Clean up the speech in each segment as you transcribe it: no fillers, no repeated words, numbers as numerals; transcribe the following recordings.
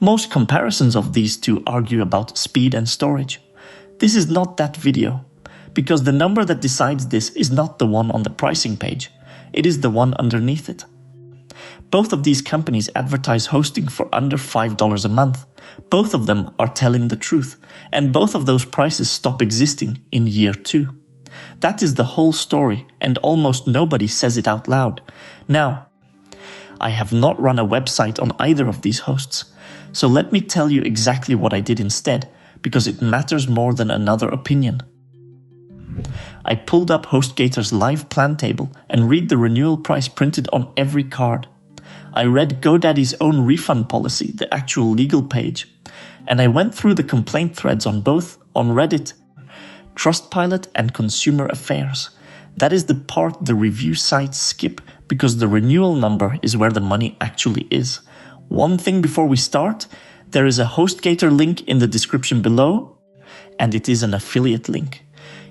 Most comparisons of these two argue about speed and storage. This is not that video, because the number that decides this is not the one on the pricing page, it is the one underneath it. Both of these companies advertise hosting for under $5 a month. Both of them are telling the truth, and both of those prices stop existing in year 2. That is the whole story, and almost nobody says it out loud. Now, I have not run a website on either of these hosts, so let me tell you exactly what I did instead, because it matters more than another opinion. I pulled up HostGator's live plan table and read the renewal price printed on every card. I read GoDaddy's own refund policy, the actual legal page, and I went through the complaint threads on both on Reddit, Trustpilot, and Consumer Affairs. That is the part the review sites skip because the renewal number is where the money actually is. One thing before we start, there is a HostGator link in the description below, and it is an affiliate link.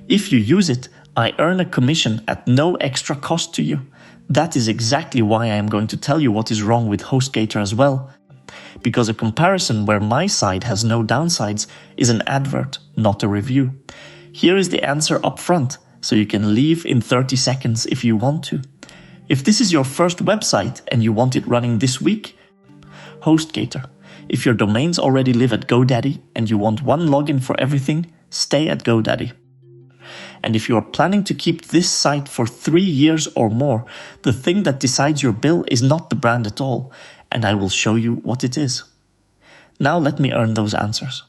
If you use it, I earn a commission at no extra cost to you. That is exactly why I am going to tell you what is wrong with HostGator as well. Because a comparison where my side has no downsides is an advert, not a review. Here is the answer up front, so you can leave in 30 seconds if you want to. If this is your first website and you want it running this week, HostGator. If your domains already live at GoDaddy and you want one login for everything, stay at GoDaddy. And if you are planning to keep this site for 3 years or more, the thing that decides your bill is not the brand at all, and I will show you what it is. Now let me earn those answers.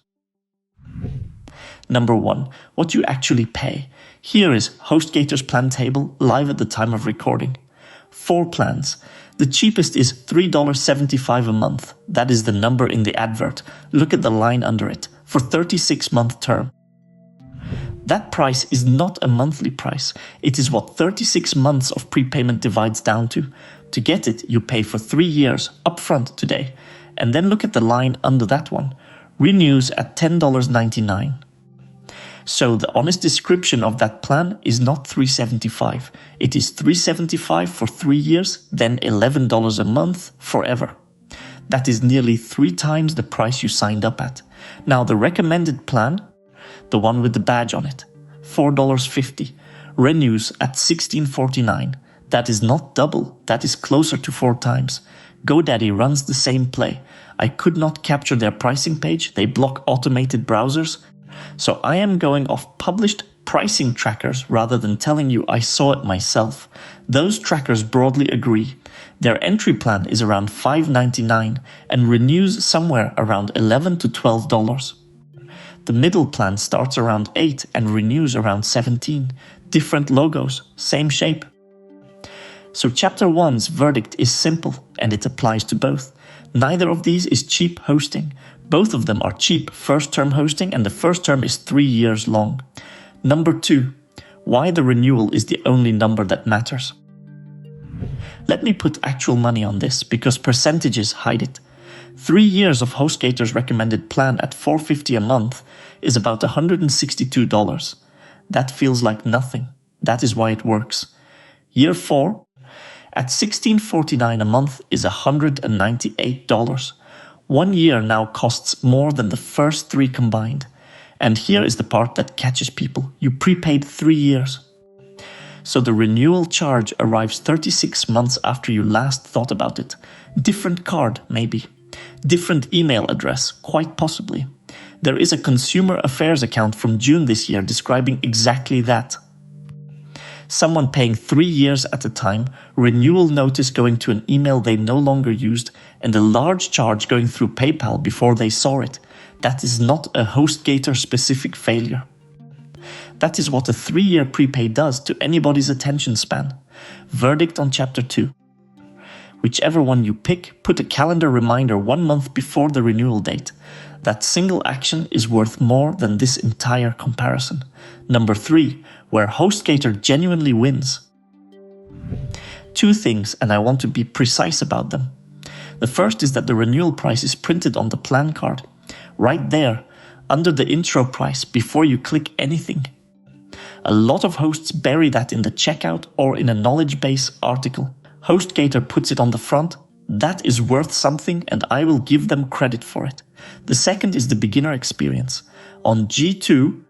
Number 1. What you actually pay. Here is HostGator's plan table live at the time of recording. 4 plans. The cheapest is $3.75 a month. That is the number in the advert. Look at the line under it. For 36-month term. That price is not a monthly price. It is what 36 months of prepayment divides down to. To get it, you pay for 3 years upfront today. And then look at the line under that one. Renews at $10.99. So the honest description of that plan is not $3.75. It is $3.75 for 3 years, then $11 a month forever. That is nearly 3 times the price you signed up at. Now the recommended plan, the one with the badge on it, $4.50, renews at $16.49. That is not double, that is closer to 4 times. GoDaddy runs the same play. I could not capture their pricing page, they block automated browsers. So I am going off published pricing trackers rather than telling you I saw it myself. Those trackers broadly agree. Their entry plan is around $5.99 and renews somewhere around $11 to $12. The middle plan starts around $8 and renews around $17. Different logos, same shape. So Chapter 1's verdict is simple and it applies to both. Neither of these is cheap hosting. Both of them are cheap first-term hosting and the first term is 3 years long. Number 2. Why the renewal is the only number that matters. Let me put actual money on this because percentages hide it. 3 years of HostGator's recommended plan at $4.50 a month is about $162. That feels like nothing. That is why it works. Year 4 at $16.49 a month is $198. 1 year now costs more than the first 3 combined. And here is the part that catches people. You prepaid 3 years. So the renewal charge arrives 36 months after you last thought about it. Different card, maybe. Different email address, quite possibly. There is a Consumer Affairs account from June this year describing exactly that. Someone paying 3 years at a time, renewal notice going to an email they no longer used, and a large charge going through PayPal before they saw it. That is not a HostGator specific failure. That is what a 3-year prepay does to anybody's attention span. Verdict on Chapter 2. Whichever one you pick, put a calendar reminder 1 month before the renewal date. That single action is worth more than this entire comparison. Number 3, where HostGator genuinely wins. 2 things, and I want to be precise about them. The first is that the renewal price is printed on the plan card, right there, under the intro price before you click anything. A lot of hosts bury that in the checkout or in a knowledge base article. HostGator puts it on the front That is worth something and I will give them credit for it. The second is the beginner experience. On G2,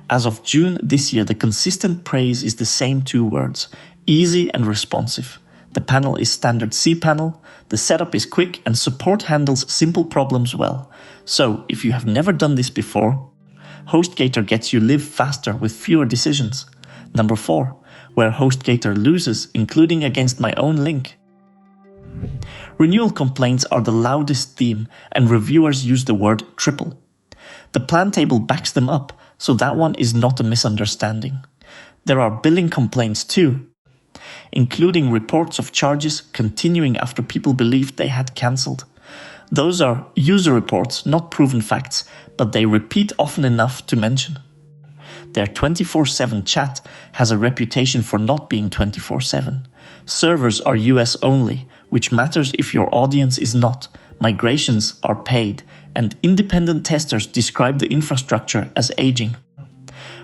as of June this year, the consistent praise is the same 2 words, easy and responsive. The panel is standard cPanel, the setup is quick and support handles simple problems well. So if you have never done this before, HostGator gets you live faster with fewer decisions. Number 4, where HostGator loses, including against my own link. Renewal complaints are the loudest theme and reviewers use the word triple. The plan table backs them up, so that one is not a misunderstanding. There are billing complaints too, including reports of charges continuing after people believed they had cancelled. Those are user reports, not proven facts, but they repeat often enough to mention. Their 24/7 chat has a reputation for not being 24/7. Servers are US only, which matters if your audience is not. Migrations are paid, and independent testers describe the infrastructure as aging.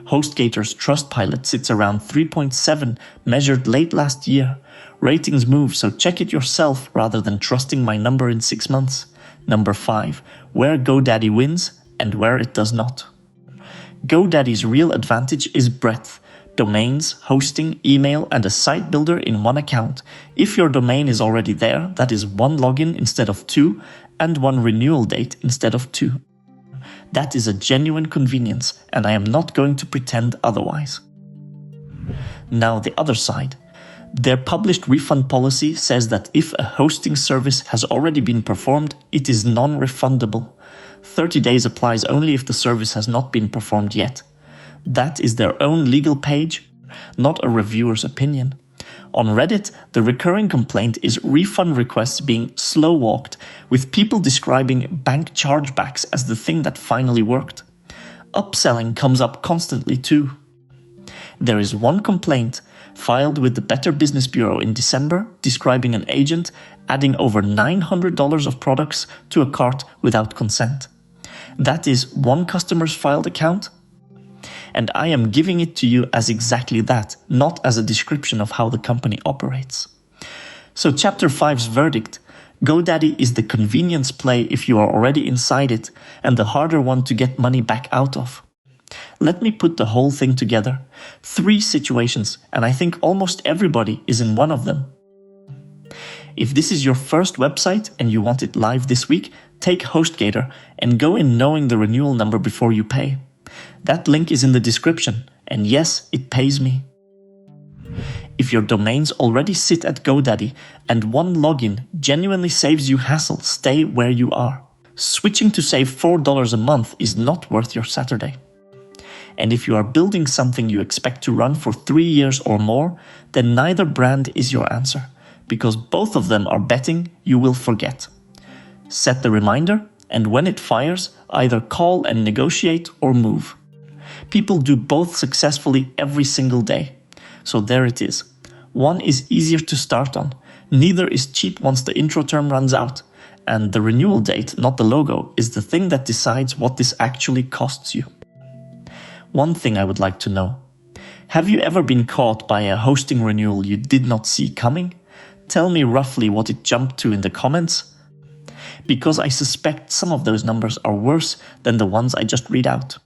HostGator's Trustpilot sits around 3.7, measured late last year. Ratings move, so check it yourself rather than trusting my number in 6 months. Number 5, where GoDaddy wins and where it does not. GoDaddy's real advantage is breadth. Domains, hosting, email, and a site builder in one account. If your domain is already there, that is 1 login instead of 2, and 1 renewal date instead of 2. That is a genuine convenience, and I am not going to pretend otherwise. Now the other side. Their published refund policy says that if a hosting service has already been performed, it is non-refundable. 30 days applies only if the service has not been performed yet. That is their own legal page, not a reviewer's opinion. On Reddit, the recurring complaint is refund requests being slow-walked, with people describing bank chargebacks as the thing that finally worked. Upselling comes up constantly too. There is one complaint filed with the Better Business Bureau in December describing an agent adding over $900 of products to a cart without consent. That is one customer's filed account, and I am giving it to you as exactly that, not as a description of how the company operates. So Chapter 5's verdict: GoDaddy is the convenience play if you are already inside it, and the harder one to get money back out of. Let me put the whole thing together. 3 situations, and I think almost everybody is in one of them. If this is your first website and you want it live this week, take HostGator and go in knowing the renewal number before you pay. That link is in the description, and yes, it pays me. If your domains already sit at GoDaddy and 1 login genuinely saves you hassle, stay where you are. Switching to save $4 a month is not worth your Saturday. And if you are building something you expect to run for 3 years or more, then neither brand is your answer, because both of them are betting you will forget. Set the reminder, and when it fires, either call and negotiate or move. People do both successfully every single day. So there it is. One is easier to start on. Neither is cheap once the intro term runs out. And the renewal date, not the logo, is the thing that decides what this actually costs you. One thing I would like to know. Have you ever been caught by a hosting renewal you did not see coming? Tell me roughly what it jumped to in the comments, because I suspect some of those numbers are worse than the ones I just read out.